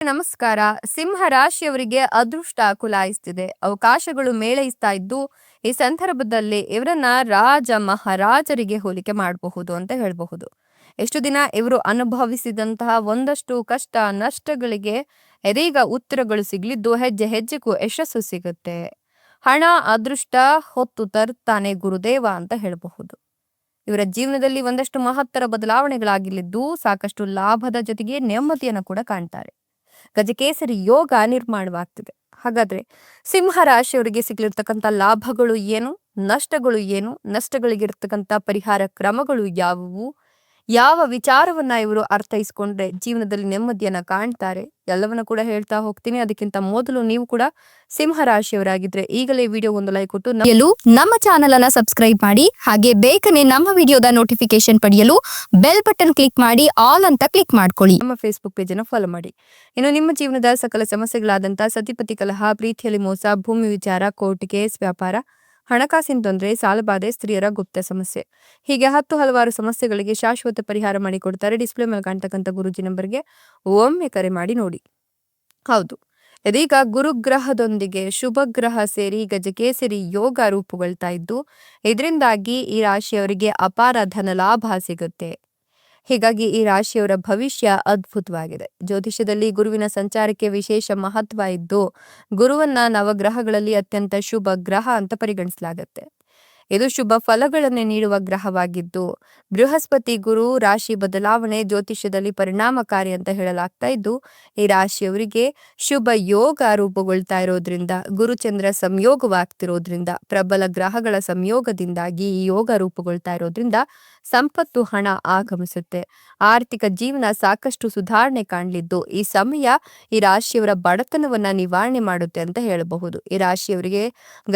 ನಮಸ್ಕಾರ. ಸಿಂಹ ರಾಶಿಯವರಿಗೆ ಅದೃಷ್ಟ ಕುಲಾಯಿಸ್ತಿದೆ. ಅವಕಾಶಗಳು ಮೇಳೈಸ್ತಾ ಇದ್ದು, ಈ ಸಂದರ್ಭದಲ್ಲಿ ಇವರನ್ನ ರಾಜ ಮಹಾರಾಜರಿಗೆ ಹೋಲಿಕೆ ಮಾಡಬಹುದು ಅಂತ ಹೇಳಬಹುದು. ಎಷ್ಟು ದಿನ ಇವರು ಅನುಭವಿಸಿದಂತಹ ಒಂದಷ್ಟು ಕಷ್ಟ ನಷ್ಟಗಳಿಗೆ ಇದೀಗ ಉತ್ತರಗಳು ಸಿಗಲಿದ್ದು ಹೆಜ್ಜೆ ಹೆಜ್ಜೆಗೂ ಯಶಸ್ಸು ಸಿಗುತ್ತೆ. ಹಣ ಅದೃಷ್ಟ ಹೊತ್ತು ತರುತ್ತಾನೆ ಗುರುದೇವ ಅಂತ ಹೇಳಬಹುದು. ಇವರ ಜೀವನದಲ್ಲಿ ಒಂದಷ್ಟು ಮಹತ್ತರ ಬದಲಾವಣೆಗಳಾಗಲಿದ್ದು ಸಾಕಷ್ಟು ಲಾಭದ ಜೊತೆಗೆ ನೆಮ್ಮದಿಯನ್ನು ಕೂಡ ಕಾಣ್ತಾರೆ. ಗಜಕೇಸರಿ ಯೋಗ ನಿರ್ಮಾಣವಾಗ್ತಿದೆ. ಹಾಗಾದ್ರೆ ಸಿಂಹ ರಾಶಿಯವರಿಗೆ ಸಿಗ್ಲಿರ್ತಕ್ಕಂಥ ಲಾಭಗಳು ಏನು, ನಷ್ಟಗಳು ಏನು, ನಷ್ಟಗಳಿಗಿರ್ತಕ್ಕಂಥ ಪರಿಹಾರ ಕ್ರಮಗಳು ಯಾವುವು, ಯಾವ ವಿಚಾರವನ್ನ ಇವರು ಅರ್ಥೈಸ್ಕೊಂಡ್ರೆ ಜೀವನದಲ್ಲಿ ನೆಮ್ಮದಿಯನ್ನ ಕಾಣ್ತಾರೆ, ಎಲ್ಲವನ್ನ ಕೂಡ ಹೇಳ್ತಾ ಹೋಗ್ತೀನಿ. ಅದಕ್ಕಿಂತ ಮೊದಲು ನೀವು ಕೂಡ ಸಿಂಹ ರಾಶಿಯವರಾಗಿದ್ರೆ ಈಗಲೇ ವಿಡಿಯೋ ಒಂದು ಲೈಕ್ ಕೊಟ್ಟು ನಮ್ಮ ಚಾನೆಲ್ ಅನ್ನ ಸಬ್ಸ್ಕ್ರೈಬ್ ಮಾಡಿ. ಹಾಗೆ ಬೇಗನೆ ನಮ್ಮ ವಿಡಿಯೋದ ನೋಟಿಫಿಕೇಶನ್ ಪಡೆಯಲು ಬೆಲ್ ಬಟನ್ ಕ್ಲಿಕ್ ಮಾಡಿ ಆಲ್ ಅಂತ ಕ್ಲಿಕ್ ಮಾಡ್ಕೊಳ್ಳಿ. ನಮ್ಮ ಫೇಸ್ಬುಕ್ ಪೇಜ್ ಅನ್ನು ಫಾಲೋ ಮಾಡಿ. ಇನ್ನು ನಿಮ್ಮ ಜೀವನದ ಸಕಲ ಸಮಸ್ಯೆಗಳಾದಂತಹ ಸತಿಪತಿ ಕಲಹ, ಪ್ರೀತಿಯಲ್ಲಿ ಮೋಸ, ಭೂಮಿ ವಿಚಾರ, ಕೋರ್ಟ್ ಕೇಸ್, ವ್ಯಾಪಾರ, ಹಣಕಾಸಿನ ತೊಂದರೆ, ಸಾಲಬಾಧೆ, ಸ್ತ್ರೀಯರ ಗುಪ್ತ ಸಮಸ್ಯೆ, ಹೀಗೆ ಹಲವಾರು ಸಮಸ್ಯೆಗಳಿಗೆ ಶಾಶ್ವತ ಪರಿಹಾರ ಮಾಡಿಕೊಡ್ತಾರೆ. ಡಿಸ್ಪ್ಲೇ ಮೇಲೆ ಕಾಣ್ತಕ್ಕಂಥ ಗುರುಜಿ ನಂಬರ್ಗೆ ಒಮ್ಮೆ ಕರೆ ಮಾಡಿ ನೋಡಿ. ಹೌದು, ಇದೀಗ ಗುರುಗ್ರಹದೊಂದಿಗೆ ಶುಭ ಗ್ರಹ ಸೇರಿ ಗಜಕೇಸರಿ ಯೋಗ ರೂಪುಗೊಳ್ತಾ ಇದ್ದು, ಇದರಿಂದಾಗಿ ಈ ರಾಶಿಯವರಿಗೆ ಅಪಾರ ಧನ ಲಾಭ ಸಿಗುತ್ತೆ. ಹೀಗಾಗಿ ಈ ರಾಶಿಯವರ ಭವಿಷ್ಯ ಅದ್ಭುತವಾಗಿದೆ. ಜ್ಯೋತಿಷ್ಯದಲ್ಲಿ ಗುರುವಿನ ಸಂಚಾರಕ್ಕೆ ವಿಶೇಷ ಮಹತ್ವ ಇದ್ದು, ಗುರುವನ್ನ ನವಗ್ರಹಗಳಲ್ಲಿ ಅತ್ಯಂತ ಶುಭ ಗ್ರಹ ಅಂತ ಪರಿಗಣಿಸಲಾಗುತ್ತೆ. ಇದು ಶುಭ ಫಲಗಳನ್ನೇ ನೀಡುವ ಗ್ರಹವಾಗಿದ್ದು, ಬೃಹಸ್ಪತಿ ಗುರು ರಾಶಿ ಬದಲಾವಣೆ ಜ್ಯೋತಿಷ್ಯದಲ್ಲಿ ಪರಿಣಾಮಕಾರಿ ಅಂತ ಹೇಳಲಾಗ್ತಾ ಇದ್ದು, ಈ ರಾಶಿಯವರಿಗೆ ಶುಭ ಯೋಗ ರೂಪುಗೊಳ್ತಾ ಇರೋದ್ರಿಂದ, ಗುರುಚಂದ್ರ ಸಂಯೋಗವಾಗ್ತಿರೋದ್ರಿಂದ, ಪ್ರಬಲ ಗ್ರಹಗಳ ಸಂಯೋಗದಿಂದಾಗಿ ಈ ಯೋಗ ರೂಪುಗೊಳ್ತಾ ಇರೋದ್ರಿಂದ ಸಂಪತ್ತು ಹಣ ಆಗಮಿಸುತ್ತೆ. ಆರ್ಥಿಕ ಜೀವನ ಸಾಕಷ್ಟು ಸುಧಾರಣೆ ಕಾಣಲಿದ್ದು, ಈ ಸಮಯ ಈ ರಾಶಿಯವರ ಬಡತನವನ್ನ ನಿವಾರಣೆ ಮಾಡುತ್ತೆ ಅಂತ ಹೇಳಬಹುದು. ಈ ರಾಶಿಯವರಿಗೆ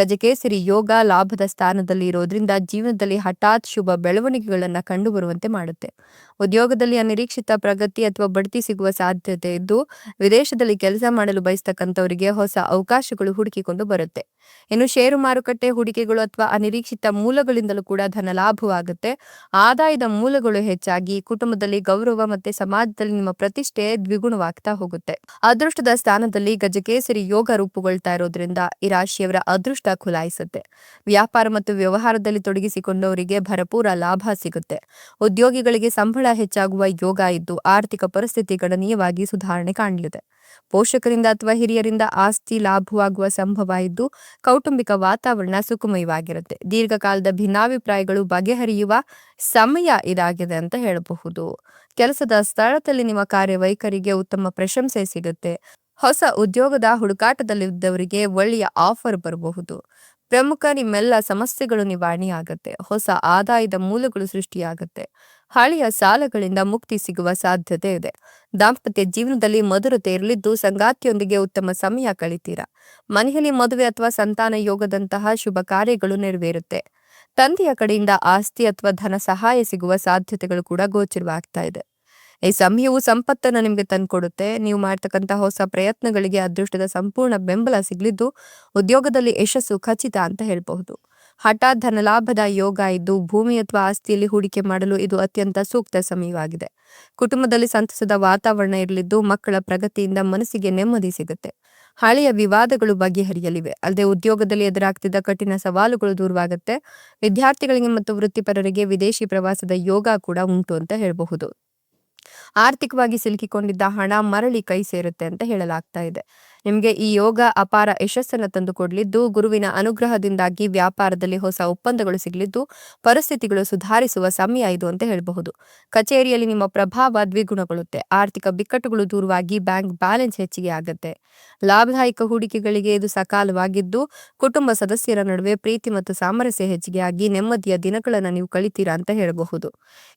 ಗಜಕೇಸರಿ ಯೋಗ ಲಾಭದ ಸ್ಥಾನದಲ್ಲಿ ಇರೋದ್ರಿಂದ ಜೀವನದಲ್ಲಿ ಹಠಾತ್ ಶುಭ ಬೆಳವಣಿಗೆಗಳನ್ನ ಕಂಡು ಬರುವಂತೆ ಮಾಡುತ್ತೆ. ಉದ್ಯೋಗದಲ್ಲಿ ಅನಿರೀಕ್ಷಿತ ಪ್ರಗತಿ ಅಥವಾ ಬಡ್ತಿ ಸಿಗುವ ಸಾಧ್ಯತೆ ಇದ್ದು, ವಿದೇಶದಲ್ಲಿ ಕೆಲಸ ಮಾಡಲು ಬಯಸ್ತಕ್ಕಂಥವರಿಗೆ ಹೊಸ ಅವಕಾಶಗಳು ಹುಡುಕಿಕೊಂಡು ಬರುತ್ತೆ. ಇನ್ನು ಷೇರು ಮಾರುಕಟ್ಟೆ ಹೂಡಿಕೆಗಳು ಅಥವಾ ಅನಿರೀಕ್ಷಿತ ಮೂಲಗಳಿಂದಲೂ ಕೂಡ ಧನ ಲಾಭವಾಗುತ್ತೆ. ಆದಾಯದ ಮೂಲಗಳು ಹೆಚ್ಚಾಗಿ ಕುಟುಂಬದಲ್ಲಿ ಗೌರವ ಮತ್ತೆ ಸಮಾಜದಲ್ಲಿ ನಿಮ್ಮ ಪ್ರತಿಷ್ಠೆ ದ್ವಿಗುಣವಾಗ್ತಾ ಹೋಗುತ್ತೆ. ಅದೃಷ್ಟದ ಸ್ಥಾನದಲ್ಲಿ ಗಜಕೇಸರಿ ಯೋಗ ರೂಪುಗೊಳ್ತಾ ಇರೋದ್ರಿಂದ ಈ ರಾಶಿಯವರ ಅದೃಷ್ಟ ಖುಲಾಯಿಸುತ್ತೆ. ವ್ಯಾಪಾರ ಮತ್ತು ವ್ಯವಹಾರದಲ್ಲಿ ತೊಡಗಿಸಿಕೊಂಡವರಿಗೆ ಭರಪೂರ ಲಾಭ ಸಿಗುತ್ತೆ. ಉದ್ಯೋಗಿಗಳಿಗೆ ಸಂಬಳ ಹೆಚ್ಚಾಗುವ ಯೋಗ ಇದ್ದು, ಆರ್ಥಿಕ ಪರಿಸ್ಥಿತಿ ಗಣನೀಯವಾಗಿ ಸುಧಾರಣೆ ಕಾಣಲಿದೆ. ಪೋಷಕರಿಂದ ಅಥವಾ ಹಿರಿಯರಿಂದ ಆಸ್ತಿ ಲಾಭವಾಗುವ ಸಂಭವ ಇದ್ದು, ಕೌಟುಂಬಿಕ ವಾತಾವರಣ ಸುಖಮಯವಾಗಿರುತ್ತೆ. ದೀರ್ಘಕಾಲದ ಭಿನ್ನಾಭಿಪ್ರಾಯಗಳು ಬಗೆಹರಿಯುವ ಸಮಯ ಇದಾಗಿದೆ ಅಂತ ಹೇಳಬಹುದು. ಕೆಲಸದ ಸ್ಥಳದಲ್ಲಿ ನಿಮ್ಮ ಕಾರ್ಯವೈಖರಿಗೆ ಉತ್ತಮ ಪ್ರಶಂಸೆ ಸಿಗುತ್ತೆ. ಹೊಸ ಉದ್ಯೋಗದ ಹುಡುಕಾಟದಲ್ಲಿದ್ದವರಿಗೆ ಒಳ್ಳೆಯ ಆಫರ್ ಬರಬಹುದು. ಪ್ರಮುಖ ನಿಮ್ಮೆಲ್ಲ ಸಮಸ್ಯೆಗಳು ನಿವಾರಣೆಯಾಗತ್ತೆ. ಹೊಸ ಆದಾಯದ ಮೂಲಗಳು ಸೃಷ್ಟಿಯಾಗತ್ತೆ. ಹಳೆಯ ಸಾಲಗಳಿಂದ ಮುಕ್ತಿ ಸಿಗುವ ಸಾಧ್ಯತೆ ಇದೆ. ದಾಂಪತ್ಯ ಜೀವನದಲ್ಲಿ ಮಧುರತೆ ಇರಲಿದ್ದು, ಸಂಗಾತಿಯೊಂದಿಗೆ ಉತ್ತಮ ಸಮಯ ಕಳಿತೀರಾ. ಮನೆಯಲ್ಲಿ ಮದುವೆ ಅಥವಾ ಸಂತಾನ ಯೋಗದಂತಹ ಶುಭ ಕಾರ್ಯಗಳು ನೆರವೇರುತ್ತೆ. ತಂದೆಯ ಕಡೆಯಿಂದ ಆಸ್ತಿ ಅಥವಾ ಧನ ಸಹಾಯ ಸಿಗುವ ಸಾಧ್ಯತೆಗಳು ಕೂಡ ಗೋಚರವಾಗ್ತಾ ಇದೆ. ಈ ಸಮಯವು ಸಂಪತ್ತನ್ನು ನಿಮಗೆ ತಂದುಕೊಡುತ್ತೆ. ನೀವು ಮಾಡ್ತಕ್ಕಂಥ ಹೊಸ ಪ್ರಯತ್ನಗಳಿಗೆ ಅದೃಷ್ಟದ ಸಂಪೂರ್ಣ ಬೆಂಬಲ ಸಿಗಲಿದ್ದು, ಉದ್ಯೋಗದಲ್ಲಿ ಯಶಸ್ಸು ಖಚಿತ ಅಂತ ಹೇಳಬಹುದು. ಹಠಾತ್ ಧನ ಲಾಭದ ಯೋಗ ಇದ್ದು, ಭೂಮಿ ಅಥವಾ ಆಸ್ತಿಯಲ್ಲಿ ಹೂಡಿಕೆ ಮಾಡಲು ಇದು ಅತ್ಯಂತ ಸೂಕ್ತ ಸಮಯವಾಗಿದೆ. ಕುಟುಂಬದಲ್ಲಿ ಸಂತಸದ ವಾತಾವರಣ ಇರಲಿದ್ದು, ಮಕ್ಕಳ ಪ್ರಗತಿಯಿಂದ ಮನಸ್ಸಿಗೆ ನೆಮ್ಮದಿ ಸಿಗುತ್ತೆ. ಹಳೆಯ ವಿವಾದಗಳು ಬಗೆಹರಿಯಲಿವೆ. ಅಲ್ಲದೆ ಉದ್ಯೋಗದಲ್ಲಿ ಎದುರಾಗ್ತಿದ್ದ ಕಠಿಣ ಸವಾಲುಗಳು ದೂರವಾಗುತ್ತೆ. ವಿದ್ಯಾರ್ಥಿಗಳಿಗೆ ಮತ್ತು ವೃತ್ತಿಪರರಿಗೆ ವಿದೇಶಿ ಪ್ರವಾಸದ ಯೋಗ ಕೂಡ ಉಂಟು ಅಂತ ಹೇಳಬಹುದು. ಆರ್ಥಿಕವಾಗಿ ಸಿಲುಕಿಕೊಂಡಿದ್ದ ಹಣ ಮರಳಿ ಕೈ ಸೇರುತ್ತೆ ಅಂತ ಹೇಳಲಾಗ್ತಾ ಇದೆ. ನಿಮಗೆ ಈ ಯೋಗ ಅಪಾರ ಯಶಸ್ಸನ್ನು ತಂದುಕೊಡಲಿದ್ದು, ಗುರುವಿನ ಅನುಗ್ರಹದಿಂದಾಗಿ ವ್ಯಾಪಾರದಲ್ಲಿ ಹೊಸ ಒಪ್ಪಂದಗಳು ಸಿಗಲಿದ್ದು, ಪರಿಸ್ಥಿತಿಗಳು ಸುಧಾರಿಸುವ ಸಮಯ ಇದು ಅಂತ ಹೇಳಬಹುದು. ಕಚೇರಿಯಲ್ಲಿ ನಿಮ್ಮ ಪ್ರಭಾವ ದ್ವಿಗುಣಗೊಳ್ಳುತ್ತೆ. ಆರ್ಥಿಕ ಬಿಕ್ಕಟ್ಟುಗಳು ದೂರವಾಗಿ ಬ್ಯಾಂಕ್ ಬ್ಯಾಲೆನ್ಸ್ ಹೆಚ್ಚಿಗೆ ಆಗುತ್ತೆ. ಲಾಭದಾಯಕ ಹೂಡಿಕೆಗಳಿಗೆ ಇದು ಸಕಾಲವಾಗಿದ್ದು, ಕುಟುಂಬ ಸದಸ್ಯರ ನಡುವೆ ಪ್ರೀತಿ ಮತ್ತು ಸಾಮರಸ್ಯ ಹೆಚ್ಚಿಗೆ ಆಗಿ ನೆಮ್ಮದಿಯ ದಿನಗಳನ್ನು ನೀವು ಕಳಿತೀರಾ ಅಂತ ಹೇಳಬಹುದು.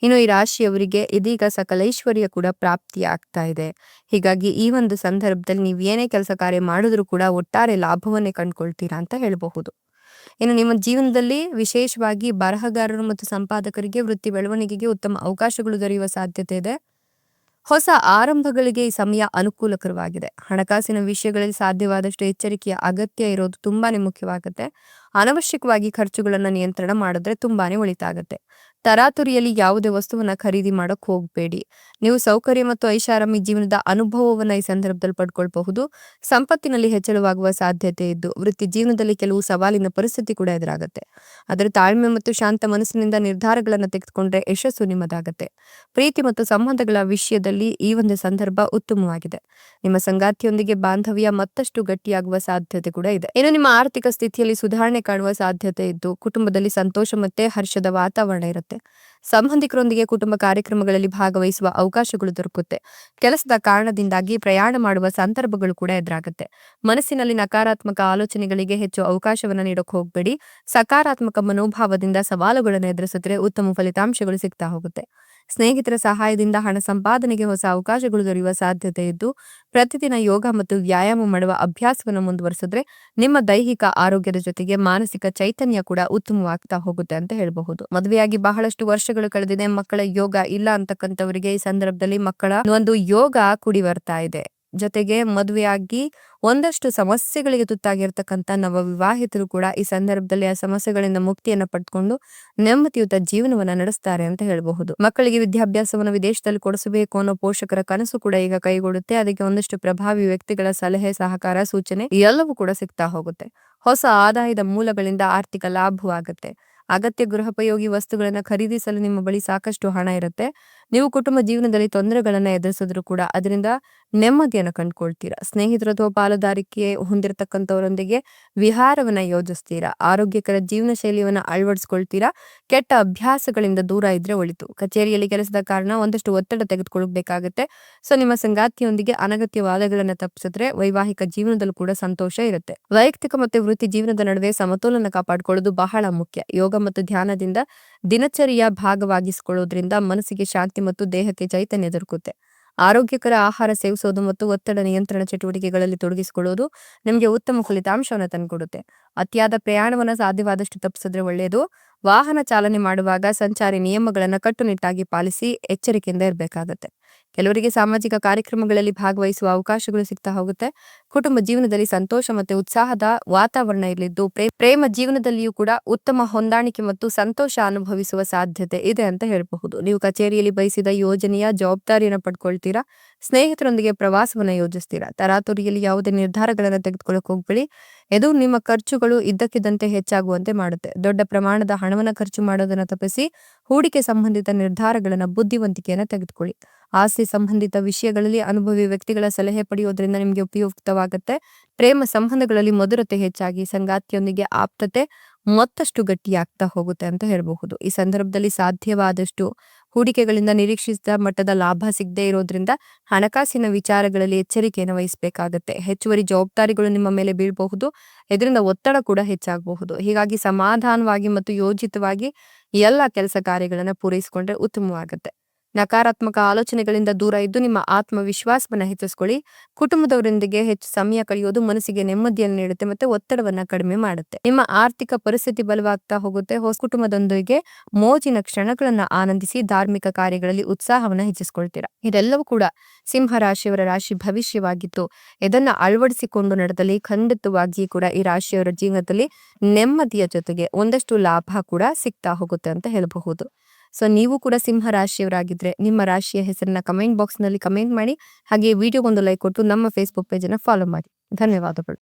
ಇನ್ನು ಈ ರಾಶಿಯವರಿಗೆ ಇದೀಗ ಸಕಲೈಶ್ವರ್ಯ ಕೂಡ ಪ್ರಾಪ್ತಿ ಆಗ್ತಾ ಇದೆ. ಹೀಗಾಗಿ ಈ ಒಂದು ಸಂದರ್ಭದಲ್ಲಿ ನೀವು ಏನೇ ಕೆಲಸ ಕಾರ್ಯ ಮಾಡಿದ್ರೂ ಕೂಡ ಒಟ್ಟಾರೆ ಲಾಭವನ್ನೇ ಕಂಡುಕೊಳ್ತೀರಾ ಅಂತ ಹೇಳಬಹುದು. ಇನ್ನು ನಿಮ್ಮ ಜೀವನದಲ್ಲಿ ವಿಶೇಷವಾಗಿ ಬರಹಗಾರರು ಮತ್ತು ಸಂಪಾದಕರಿಗೆ ವೃತ್ತಿ ಬೆಳವಣಿಗೆಗೆ ಉತ್ತಮ ಅವಕಾಶಗಳು ದೊರೆಯುವ ಸಾಧ್ಯತೆ ಇದೆ. ಹೊಸ ಆರಂಭಗಳಿಗೆ ಈ ಸಮಯ ಅನುಕೂಲಕರವಾಗಿದೆ. ಹಣಕಾಸಿನ ವಿಷಯಗಳಲ್ಲಿ ಸಾಧ್ಯವಾದಷ್ಟು ಎಚ್ಚರಿಕೆಯ ಅಗತ್ಯ ಇರೋದು ತುಂಬಾನೇ ಮುಖ್ಯವಾಗುತ್ತೆ. ಅನವಶ್ಯಕವಾಗಿ ಖರ್ಚುಗಳನ್ನು ನಿಯಂತ್ರಣ ಮಾಡಿದ್ರೆ ತುಂಬಾನೇ ಒಳಿತಾಗುತ್ತೆ. ತರಾತುರಿಯಲ್ಲಿ ಯಾವುದೇ ವಸ್ತುವನ್ನ ಖರೀದಿ ಮಾಡಕ್ ಹೋಗ್ಬೇಡಿ. ನೀವು ಸೌಕರ್ಯ ಮತ್ತು ಐಷಾರಾಮಿ ಜೀವನದ ಅನುಭವವನ್ನ ಈ ಸಂದರ್ಭದಲ್ಲಿ ಪಡ್ಕೊಳ್ಬಹುದು. ಸಂಪತ್ತಿನಲ್ಲಿ ಹೆಚ್ಚಳವಾಗುವ ಸಾಧ್ಯತೆ ಇದ್ದು ವೃತ್ತಿ ಜೀವನದಲ್ಲಿ ಕೆಲವು ಸವಾಲಿನ ಪರಿಸ್ಥಿತಿ ಕೂಡ ಎದುರಾಗುತ್ತೆ. ಆದರೆ ತಾಳ್ಮೆ ಮತ್ತು ಶಾಂತ ಮನಸ್ಸಿನಿಂದ ನಿರ್ಧಾರಗಳನ್ನು ತೆಗೆದುಕೊಂಡ್ರೆ ಯಶಸ್ಸು ನಿಮ್ಮದಾಗತ್ತೆ. ಪ್ರೀತಿ ಮತ್ತು ಸಂಬಂಧಗಳ ವಿಷಯದಲ್ಲಿ ಈ ಒಂದು ಸಂದರ್ಭ ಉತ್ತಮವಾಗಿದೆ. ನಿಮ್ಮ ಸಂಗಾತಿಯೊಂದಿಗೆ ಬಾಂಧವ್ಯ ಮತ್ತಷ್ಟು ಗಟ್ಟಿಯಾಗುವ ಸಾಧ್ಯತೆ ಕೂಡ ಇದೆ. ಇನ್ನು ನಿಮ್ಮ ಆರ್ಥಿಕ ಸ್ಥಿತಿಯಲ್ಲಿ ಸುಧಾರಣೆ ಕಾಣುವ ಸಾಧ್ಯತೆ ಇದ್ದು ಕುಟುಂಬದಲ್ಲಿ ಸಂತೋಷ ಮತ್ತೆ ಹರ್ಷದ ವಾತಾವರಣ ಇರುತ್ತೆ. ಸಂಬಂಧಿಕರೊಂದಿಗೆ ಕುಟುಂಬ ಕಾರ್ಯಕ್ರಮಗಳಲ್ಲಿ ಭಾಗವಹಿಸುವ ಅವಕಾಶಗಳು ದೊರಕುತ್ತೆ. ಕೆಲಸದ ಕಾರಣದಿಂದಾಗಿ ಪ್ರಯಾಣ ಮಾಡುವ ಸಂದರ್ಭಗಳು ಕೂಡ ಎದುರಾಗುತ್ತೆ. ಮನಸ್ಸಿನಲ್ಲಿ ನಕಾರಾತ್ಮಕ ಆಲೋಚನೆಗಳಿಗೆ ಹೆಚ್ಚು ಅವಕಾಶವನ್ನ ನೀಡೋಕೆ ಹೋಗ್ಬೇಡಿ. ಸಕಾರಾತ್ಮಕ ಮನೋಭಾವದಿಂದ ಸವಾಲುಗಳನ್ನು ಎದುರಿಸಿದ್ರೆ ಉತ್ತಮ ಫಲಿತಾಂಶಗಳು ಸಿಗ್ತಾ ಹೋಗುತ್ತೆ. ಸ್ನೇಹಿತರ ಸಹಾಯದಿಂದ ಹಣ ಸಂಪಾದನೆಗೆ ಹೊಸ ಅವಕಾಶಗಳು ದೊರೆಯುವ ಸಾಧ್ಯತೆ ಇದ್ದು ಪ್ರತಿದಿನ ಯೋಗ ಮತ್ತು ವ್ಯಾಯಾಮ ಮಾಡುವ ಅಭ್ಯಾಸವನ್ನು ಮುಂದುವರಿಸಿದ್ರೆ ನಿಮ್ಮ ದೈಹಿಕ ಆರೋಗ್ಯದ ಜೊತೆಗೆ ಮಾನಸಿಕ ಚೈತನ್ಯ ಕೂಡ ಉತ್ತಮವಾಗ್ತಾ ಹೋಗುತ್ತೆ ಅಂತ ಹೇಳಬಹುದು. ಮದುವೆಯಾಗಿ ಬಹಳಷ್ಟು ವರ್ಷಗಳು ಕಳೆದಿದೆ, ಮಕ್ಕಳ ಯೋಗ ಇಲ್ಲ ಅಂತಕ್ಕಂಥವರಿಗೆ ಈ ಸಂದರ್ಭದಲ್ಲಿ ಮಕ್ಕಳ ಒಂದು ಯೋಗ ಕೂಡಿ ಬರ್ತಾ ಇದೆ. ಜೊತೆಗೆ ಮದುವೆಯಾಗಿ ಒಂದಷ್ಟು ಸಮಸ್ಯೆಗಳಿಗೆ ತುತ್ತಾಗಿರ್ತಕ್ಕಂಥ ನವ ವಿವಾಹಿತರು ಕೂಡ ಈ ಸಂದರ್ಭದಲ್ಲಿ ಆ ಸಮಸ್ಯೆಗಳಿಂದ ಮುಕ್ತಿಯನ್ನ ಪಡ್ಕೊಂಡು ನೆಮ್ಮದಿಯುತ ಜೀವನವನ್ನ ನಡೆಸ್ತಾರೆ ಅಂತ ಹೇಳಬಹುದು. ಮಕ್ಕಳಿಗೆ ವಿದ್ಯಾಭ್ಯಾಸವನ್ನು ವಿದೇಶದಲ್ಲಿ ಕೊಡಿಸಬೇಕು ಅನ್ನೋ ಪೋಷಕರ ಕನಸು ಕೂಡ ಈಗ ಕೈಗೂಡುತ್ತೆ. ಅದಕ್ಕೆ ಒಂದಷ್ಟು ಪ್ರಭಾವಿ ವ್ಯಕ್ತಿಗಳ ಸಲಹೆ, ಸಹಕಾರ, ಸೂಚನೆ ಎಲ್ಲವೂ ಕೂಡ ಸಿಗ್ತಾ ಹೋಗುತ್ತೆ. ಹೊಸ ಆದಾಯದ ಮೂಲಗಳಿಂದ ಆರ್ಥಿಕ ಲಾಭವಾಗುತ್ತೆ. ಅಗತ್ಯ ಗೃಹೋಪಯೋಗಿ ವಸ್ತುಗಳನ್ನ ಖರೀದಿಸಲು ನಿಮ್ಮ ಬಳಿ ಸಾಕಷ್ಟು ಹಣ ಇರುತ್ತೆ. ನೀವು ಕುಟುಂಬ ಜೀವನದಲ್ಲಿ ತೊಂದರೆಗಳನ್ನ ಎದುರಿಸಿದ್ರು ಕೂಡ ಅದರಿಂದ ನೆಮ್ಮದಿಯನ್ನು ಕಂಡುಕೊಳ್ತೀರಾ. ಸ್ನೇಹಿತರು ಅಥವಾ ಪಾಲುದಾರಿಕೆ ಹೊಂದಿರತಕ್ಕಂಥವರೊಂದಿಗೆ ವಿಹಾರವನ್ನ ಯೋಜಿಸ್ತೀರಾ. ಆರೋಗ್ಯಕರ ಜೀವನ ಶೈಲಿಯನ್ನ ಅಳವಡಿಸ್ಕೊಳ್ತೀರಾ. ಕೆಟ್ಟ ಅಭ್ಯಾಸಗಳಿಂದ ದೂರ ಇದ್ರೆ ಒಳಿತು. ಕಚೇರಿಯಲ್ಲಿ ಕೆಲಸದ ಕಾರಣ ಒಂದಷ್ಟು ಒತ್ತಡ ತೆಗೆದುಕೊಳ್ಬೇಕಾಗುತ್ತೆ. ಸೊ ನಿಮ್ಮ ಸಂಗಾತಿಯೊಂದಿಗೆ ಅನಗತ್ಯ ವಾದಗಳನ್ನ ತಪ್ಪಿಸಿದ್ರೆ ವೈವಾಹಿಕ ಜೀವನದಲ್ಲೂ ಕೂಡ ಸಂತೋಷ ಇರುತ್ತೆ. ವೈಯಕ್ತಿಕ ಮತ್ತು ವೃತ್ತಿ ಜೀವನದ ನಡುವೆ ಸಮತೋಲನ ಕಾಪಾಡಿಕೊಳ್ಳೋದು ಬಹಳ ಮುಖ್ಯ. ಯೋಗ ಮತ್ತು ಧ್ಯಾನದಿಂದ ದಿನಚರಿಯ ಭಾಗವಾಗಿಸಿಕೊಳ್ಳೋದ್ರಿಂದ ಮನಸ್ಸಿಗೆ ಶಾಂತಿ ಮತ್ತು ದೇಹಕ್ಕೆ ಚೈತನ್ಯ ದೊರಕುತ್ತೆ. ಆರೋಗ್ಯಕರ ಆಹಾರ ಸೇವಿಸೋದು ಮತ್ತು ಒತ್ತಡ ನಿಯಂತ್ರಣ ಚಟುವಟಿಕೆಗಳಲ್ಲಿ ತೊಡಗಿಸಿಕೊಳ್ಳೋದು ನಿಮಗೆ ಉತ್ತಮ ಫಲಿತಾಂಶವನ್ನು ತಂದುಕೊಡುತ್ತೆ. ಅತಿಯಾದ ಪ್ರಯಾಣವನ್ನು ಸಾಧ್ಯವಾದಷ್ಟು ತಪ್ಪಿಸಿದ್ರೆ ಒಳ್ಳೆಯದು. ವಾಹನ ಚಾಲನೆ ಮಾಡುವಾಗ ಸಂಚಾರಿ ನಿಯಮಗಳನ್ನು ಕಟ್ಟುನಿಟ್ಟಾಗಿ ಪಾಲಿಸಿ ಎಚ್ಚರಿಕೆಯಿಂದ ಇರಬೇಕಾಗತ್ತೆ. ಕೆಲವರಿಗೆ ಸಾಮಾಜಿಕ ಕಾರ್ಯಕ್ರಮಗಳಲ್ಲಿ ಭಾಗವಹಿಸುವ ಅವಕಾಶಗಳು ಸಿಗ್ತಾ ಹೋಗುತ್ತೆ. ಕುಟುಂಬ ಜೀವನದಲ್ಲಿ ಸಂತೋಷ ಮತ್ತು ಉತ್ಸಾಹದ ವಾತಾವರಣ ಇರಲಿದ್ದು ಪ್ರೇಮ ಜೀವನದಲ್ಲಿಯೂ ಕೂಡ ಉತ್ತಮ ಹೊಂದಾಣಿಕೆ ಮತ್ತು ಸಂತೋಷ ಅನುಭವಿಸುವ ಸಾಧ್ಯತೆ ಇದೆ ಅಂತ ಹೇಳಬಹುದು. ನೀವು ಕಚೇರಿಯಲ್ಲಿ ಬಯಸಿದ ಯೋಜನೆಯ ಜವಾಬ್ದಾರಿಯನ್ನು ಪಡ್ಕೊಳ್ತೀರಾ. ಸ್ನೇಹಿತರೊಂದಿಗೆ ಪ್ರವಾಸವನ್ನ ಯೋಜಿಸ್ತೀರಾ. ತರಾತುರಿಯಲ್ಲಿ ಯಾವುದೇ ನಿರ್ಧಾರಗಳನ್ನು ತೆಗೆದುಕೊಳ್ಳಕ್ಕೆ ಹೋಗ್ಬೇಡಿ. ಇದು ನಿಮ್ಮ ಖರ್ಚುಗಳು ಇದ್ದಕ್ಕಿದ್ದಂತೆ ಹೆಚ್ಚಾಗುವಂತೆ ಮಾಡುತ್ತೆ. ದೊಡ್ಡ ಪ್ರಮಾಣದ ಹಣವನ್ನು ಖರ್ಚು ಮಾಡೋದನ್ನ ತಪ್ಪಿಸಿ ಹೂಡಿಕೆ ಸಂಬಂಧಿತ ನಿರ್ಧಾರಗಳನ್ನ ಬುದ್ಧಿವಂತಿಕೆಯನ್ನ ತೆಗೆದುಕೊಳ್ಳಿ. ಆಸ್ತಿ ಸಂಬಂಧಿತ ವಿಷಯಗಳಲ್ಲಿ ಅನುಭವಿ ವ್ಯಕ್ತಿಗಳ ಸಲಹೆ ಪಡೆಯೋದ್ರಿಂದ ನಿಮಗೆ ಉಪಯುಕ್ತವಾಗುತ್ತೆ. ಪ್ರೇಮ ಸಂಬಂಧಗಳಲ್ಲಿ ಮಧುರತೆ ಹೆಚ್ಚಾಗಿ ಸಂಗಾತಿಯೊಂದಿಗೆ ಆಪ್ತತೆ ಮತ್ತಷ್ಟು ಗಟ್ಟಿಯಾಗ್ತಾ ಹೋಗುತ್ತೆ ಅಂತ ಹೇಳಬಹುದು. ಈ ಸಂದರ್ಭದಲ್ಲಿ ಸಾಧ್ಯವಾದಷ್ಟು ಹೂಡಿಕೆಗಳಿಂದ ನಿರೀಕ್ಷಿಸಿದ ಮಟ್ಟದ ಲಾಭ ಸಿಗದೆ ಇರೋದ್ರಿಂದ ಹಣಕಾಸಿನ ವಿಚಾರಗಳಲ್ಲಿ ಎಚ್ಚರಿಕೆಯನ್ನು ವಹಿಸಬೇಕಾಗತ್ತೆ. ಹೆಚ್ಚುವರಿ ಜವಾಬ್ದಾರಿಗಳು ನಿಮ್ಮ ಮೇಲೆ ಬೀಳಬಹುದು. ಇದರಿಂದ ಒತ್ತಡ ಕೂಡ ಹೆಚ್ಚಾಗಬಹುದು. ಹೀಗಾಗಿ ಸಮಾಧಾನವಾಗಿ ಮತ್ತು ಯೋಜಿತವಾಗಿ ಎಲ್ಲ ಕೆಲಸ ಕಾರ್ಯಗಳನ್ನ ಪೂರೈಸಿಕೊಂಡ್ರೆ ಉತ್ತಮವಾಗುತ್ತೆ. ನಕಾರಾತ್ಮಕ ಆಲೋಚನೆಗಳಿಂದ ದೂರ ಇದ್ದು ನಿಮ್ಮ ಆತ್ಮವಿಶ್ವಾಸವನ್ನ ಹೆಚ್ಚಿಸ್ಕೊಳ್ಳಿ. ಕುಟುಂಬದವರೊಂದಿಗೆ ಹೆಚ್ಚು ಸಮಯ ಕಳೆಯೋದು ಮನಸ್ಸಿಗೆ ನೆಮ್ಮದಿಯನ್ನು ನೀಡುತ್ತೆ ಮತ್ತೆ ಒತ್ತಡವನ್ನ ಕಡಿಮೆ ಮಾಡುತ್ತೆ. ನಿಮ್ಮ ಆರ್ಥಿಕ ಪರಿಸ್ಥಿತಿ ಬಲವಾಗ್ತಾ ಹೋಗುತ್ತೆ. ಹೊಸ ಕುಟುಂಬದೊಂದಿಗೆ ಮೋಜಿನ ಕ್ಷಣಗಳನ್ನ ಆನಂದಿಸಿ ಧಾರ್ಮಿಕ ಕಾರ್ಯಗಳಲ್ಲಿ ಉತ್ಸಾಹವನ್ನ ಹೆಚ್ಚಿಸ್ಕೊಳ್ತೀರಾ. ಇದೆಲ್ಲವೂ ಕೂಡ ಸಿಂಹ ರಾಶಿಯವರ ರಾಶಿ ಭವಿಷ್ಯವಾಗಿತ್ತು. ಇದನ್ನ ಅಳವಡಿಸಿಕೊಂಡು ನಡೆದಲ್ಲಿ ಖಂಡಿತವಾಗಿ ಕೂಡ ಈ ರಾಶಿಯವರ ಜೀವನದಲ್ಲಿ ನೆಮ್ಮದಿಯ ಜೊತೆಗೆ ಒಂದಷ್ಟು ಲಾಭ ಕೂಡ ಸಿಗ್ತಾ ಹೋಗುತ್ತೆ ಅಂತ ಹೇಳಬಹುದು. ಸೊ ನೀವು ಕೂಡ ಸಿಂಹ ರಾಶಿಯವರಾಗಿದ್ರೆ ನಿಮ್ಮ ರಾಶಿಯ ಹೆಸರನ್ನ ಕಮೆಂಟ್ ಬಾಕ್ಸ್ ನಲ್ಲಿ ಕಮೆಂಟ್ ಮಾಡಿ. ಹಾಗೆ ವಿಡಿಯೋಗೊಂದು ಲೈಕ್ ಕೊಟ್ಟು ನಮ್ಮ ಫೇಸ್ಬುಕ್ ಪೇಜ್ ಅನ್ನ ಫಾಲೋ ಮಾಡಿ. ಧನ್ಯವಾದಗಳು.